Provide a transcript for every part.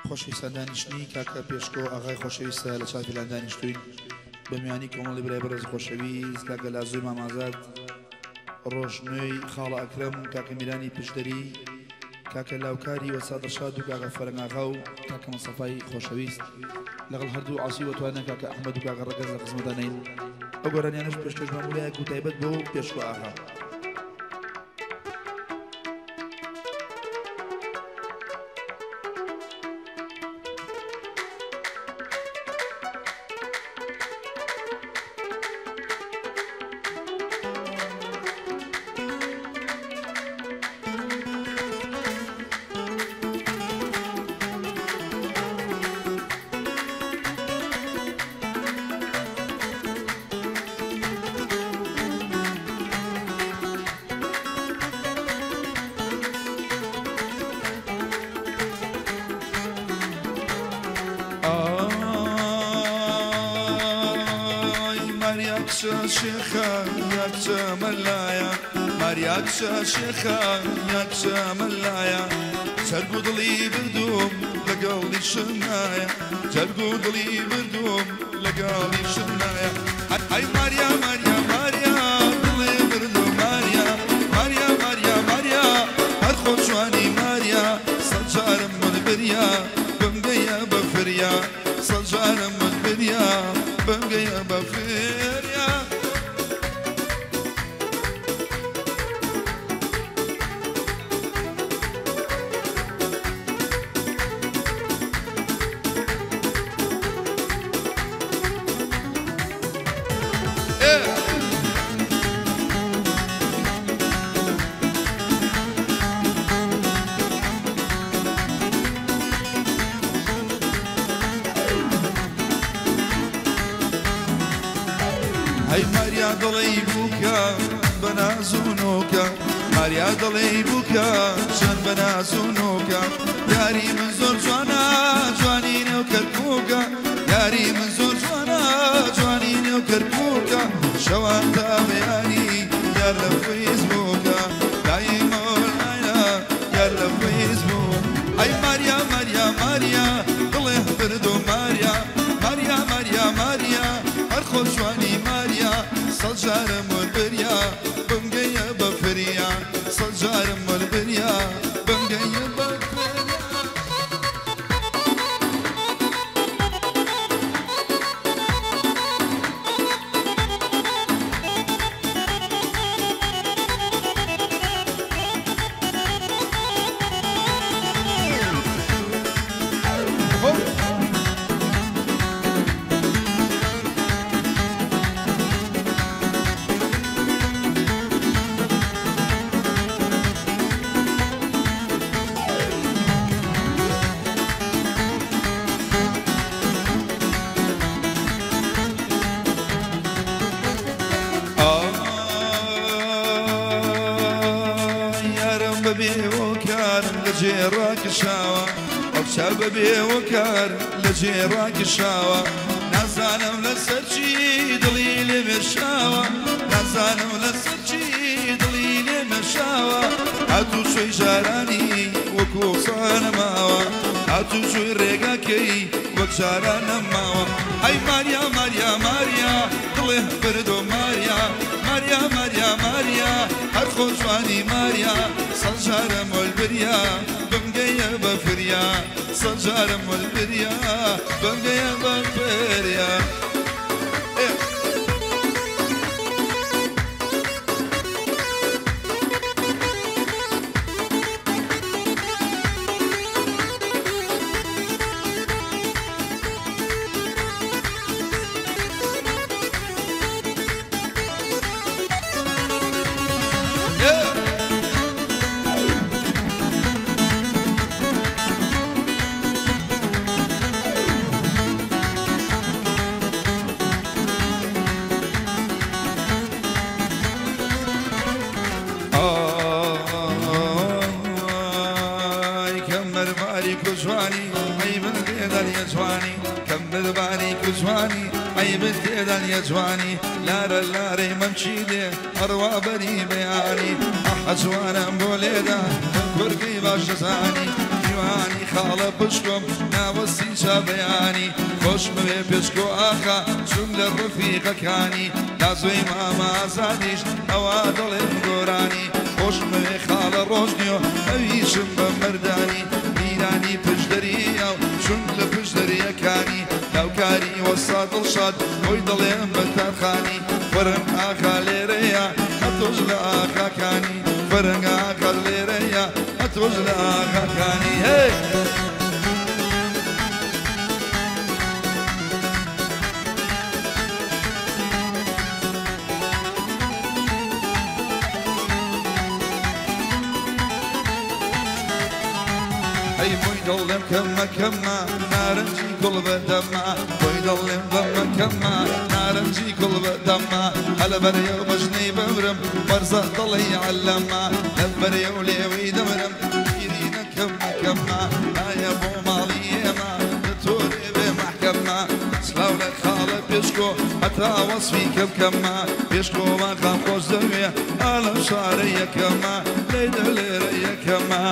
خۆشەویستان دانیشتنی کاکە پێشکۆ ئاغای خۆشەویستە لە چاپیلان دانیشتوین بەمیانی کۆمەڵی برای بەرز خۆشەویست کاکە لازوی مامازات ڕۆژنوێی خاڵە ئەکرەم کاکە میرانی پشدەری کاکە لاوکاری وەسادە شاد و کاکە فەرەنگاغا و کاکە مەستەفای خۆشەویست لەگەڵ هەردوو عاسی وەتوانە کاکە ئەحمەد و کاکە ڕەگەز لە خزمەتدانین ئەو گۆرانیانش پێشکەش مامولایەک و تایبەت بۆ پێشکۆ ئاغا شيخة يكشى ملايا مارياكشا شيخة يكشى ملايا شرقو ضلي بردوم لقالي شنايا شرقو ضلي بردوم لقالي شنايا هاي ماريا ماريا ماريا ضلي بردوم ماريا ماريا ماريا ماريا هرخو شواني ماريا صجار مدبريا بمقيا بفريا صجار مدبريا بمقيا بفريا هاي ماريا ضلي بوكا بنازونوكا ماريا ضلي بوكا شان بنازونوكا ياري من زور جوانا جوانين وكركوكا ياري من زور جوانا جوانين وكركوكا شوان تابعاني يلا فيسبوكا دايما والعينا يلا فيسبوك هاي ماريا ماريا ماريا ضلي بردو ماريا ماريا ماريا ماريا هرخو جواني ماريا صجار ملبريا بمقيا بفريا صجار ملبريا بمقيا بفريا لجيراك شاوى وبشبابي وكار لجيراك شاوى نازانم لسرشي دليل مرشاوى نازانم لسرشي دليل مرشاوى هاتو شوي جاراني وكو صار ماوى هاتو شوي ريقاكي وكجارانا ماوى هاي ماريا ماريا ماريا ضله بردو ماريا ماريا ماريا ماريا هرخو جواني ماريا صجار مولبريا بمقيا بفريا صجار مولبريا بمقيا بفريا جواني عيب التيدان يا جواني لارا لاري ممشيدي أروى بني بياني أحد جوانا موليدا كركي باش زاني میوانی خاڵە پشکۆم ناوەستی چابەیانی خۆشمەوێ پێشکۆ ئاخا چوم لە ڕفیقەکانی تا زۆی مامە ئازادیش ئەوە دڵێم گۆرانی خۆشمەوێ خاڵە ڕۆژنیۆ ئەویشم بە مەردانی میرانی پشدەریە و چون لە پشدەریەکانی لاوکاری وەسا دڵشاد خۆی دڵێم بە تارخانی فەرەنگ ئاخا لێرەیە هەتۆش لە ئاخاکانی فەرەنگ ئاخا لێرەیە هەتۆش لە ئاخاکانی هێ ئەی بۆی دڵێم کەمە کەمە نارنجی گوڵ بەدەمە بۆی دڵێم بەمە کەمە نارنجی گوڵ بەدەمە هەلە بەرێ و بەژنەی بەمرم وەرزە دڵی عەلەمە لە بەرێ و لێوەی دەمرم گیرینە کەمە کەمە ئایا بۆ ماڵی ئێمە لە تۆرێ بێ مەحکەمە سلااو لە خاڵە پێشکۆ هەتا وەسفی کەمکەمە پێشکۆمان خام خۆش دەوێ ئالەم شارە یەکەمە لێدە لێرە یەکەمە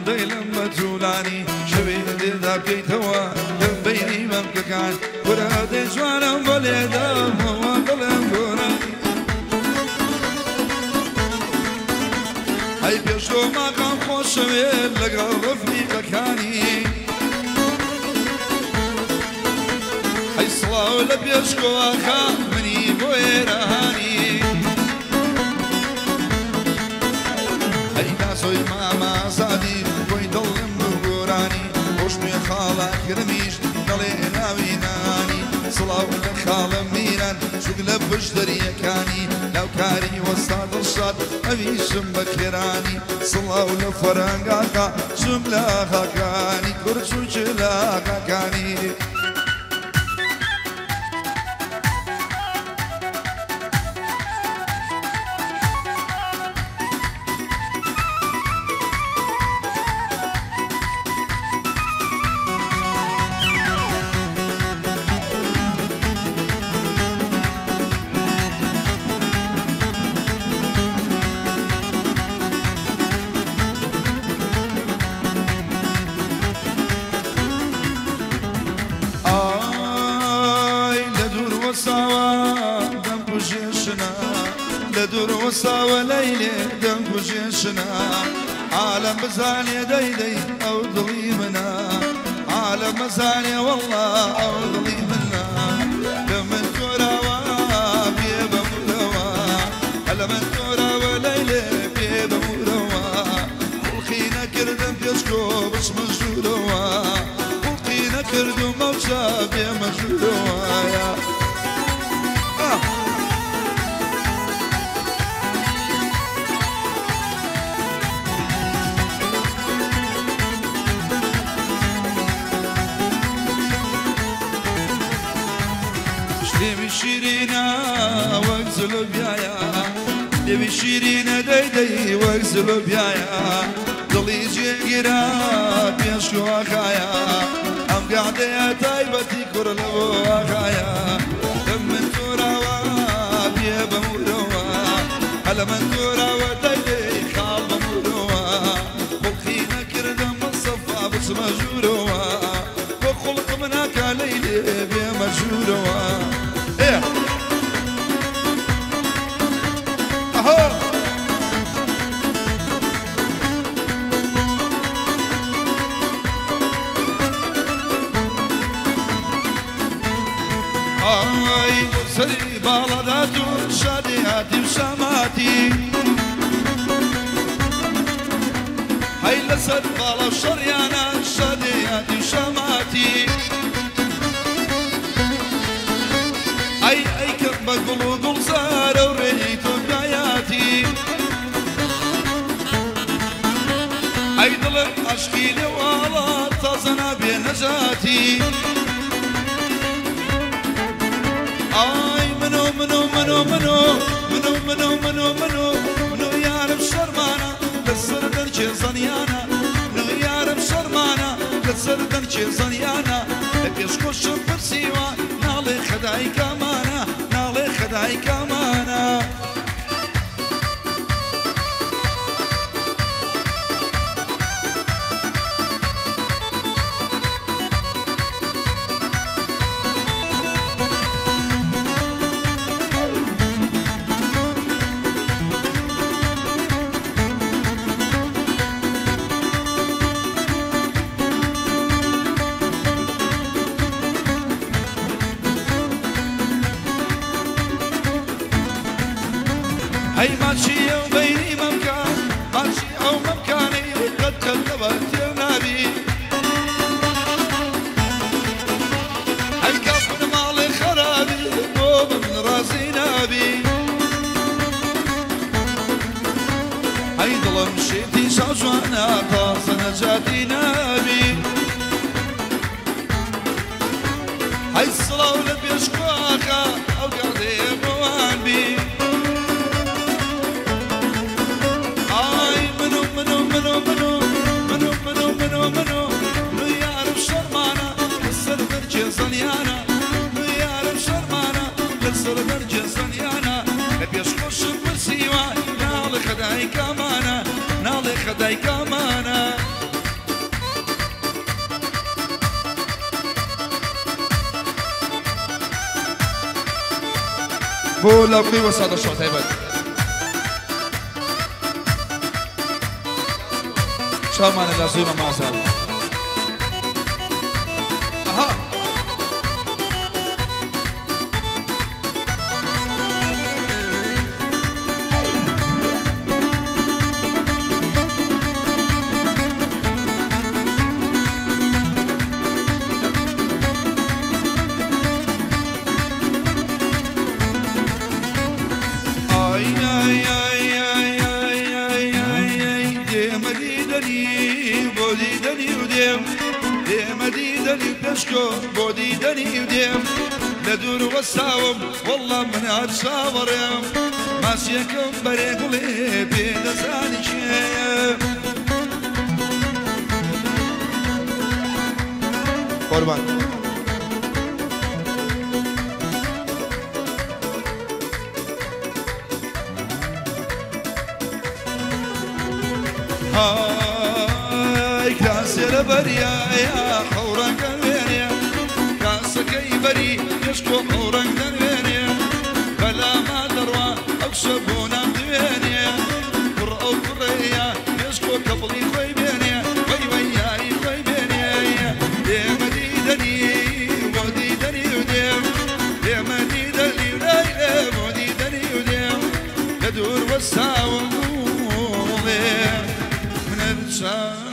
دەیلم بە جوولانی شەوێ دێدا بکەیتەوە لەم بەینی مەمکەکان ورە دەی جوانم بە لێدامەوە دڵێم گۆرانی ئەی پێشۆ ماقام خۆشەوێت لەگەڵ ڕەفیقەکانی ئەی سڵاو لە پێشکۆ ئاخا منی بۆ ئێرانی ئەی ناسۆی مامە ئازادی بۆی دڵم بگۆرانی خۆشنوێ خاڵە کرمیش دەڵێ ناوی نانی سڵاو لە خاڵە میران چوک لە پشدەریەکانی لاوکاری وەستا دڵشاد ئەویشم بە کێرانی سڵاو لە فەرەنگاکە چوم لە ئاخاکانی کورچ و چ لە ئاخاکانی لدور وصاوة ليلة دم بجيشنا عالم بزاني ديدي أو ظليمنا عالم بزاني والله أو ظليمنا لمن كراوا بيبا مدوا لمن كراوا ليلة بيبا مدوا والخينا كردم بيشكو بس مجروا والخينا كردم موشا بيا مجروا لێوی شیرینە وەک زلوبیایە لێوی شیرینە دەیدەی وەک زلوبیایە دڵی جێگیرە پێشکۆ ئاخایە ئەم گادەیە تایبەتی کوڕ لەبۆ ئاخایە لە من تۆراوە بێ بەمورەوە هەلە من تۆراوە دەیدەی خاڵ بەمورەوە خوڵقی نەکردم بە سەفا بچمە ژوورەوە بۆ خوڵقم ناکا لەیلێ بێ مەژوورەوە سەری باڵەدات و شادی هاتی و شاماتی هەی لەسەر باڵە شەڕیانە شادی هاتی و شاماتی ئەی ئەیکەم بە گوڵ و گوڵزارە و ڕێی تۆ گایە نابی آی منو منو منو منو منو منو منو منو منو یارم شرمانه لسر درچه زنیانه منو یارم شرمانه لسر درچه زنیانه لپیش خوشم پرسیوه ناله خدای کامانه ناله خدای کامانه هاي ماشي وبيني ممكان ماشي أو ممكاني قد قلبت يا نبي هاي كفر مالي خرابي قوم من راسي نبي هاي ظلم شيتي شوشوانا طاس نجاتي نبي هاي الصلاة ولبي أشكواكا أو قاعدي بوان بي زنيانا ويارم شرمانا لسر درجة زنيانا بيش خوش برسيوا نالي خداي كامانا نالي خداي كامانا بو لبقي وصاد الشوط هيبت شرمانا لازوما معزال اها بشكو بودي دني وديم لدور وساوم والله من هالشاور يوم ماشيكم بريقلي بين زاني شيء قربان هاي كاسر بريا يا حورك بري يشكو حورك دنيا بلا ما دروا أكسبونا بدنيا قرأ وقرية يشكو قبلي خوي بينيا وي وياي خوي بينيا يا مديدني وديدني وديم يا مديدني ولاي وديدني وديم يدور والساوم من الشام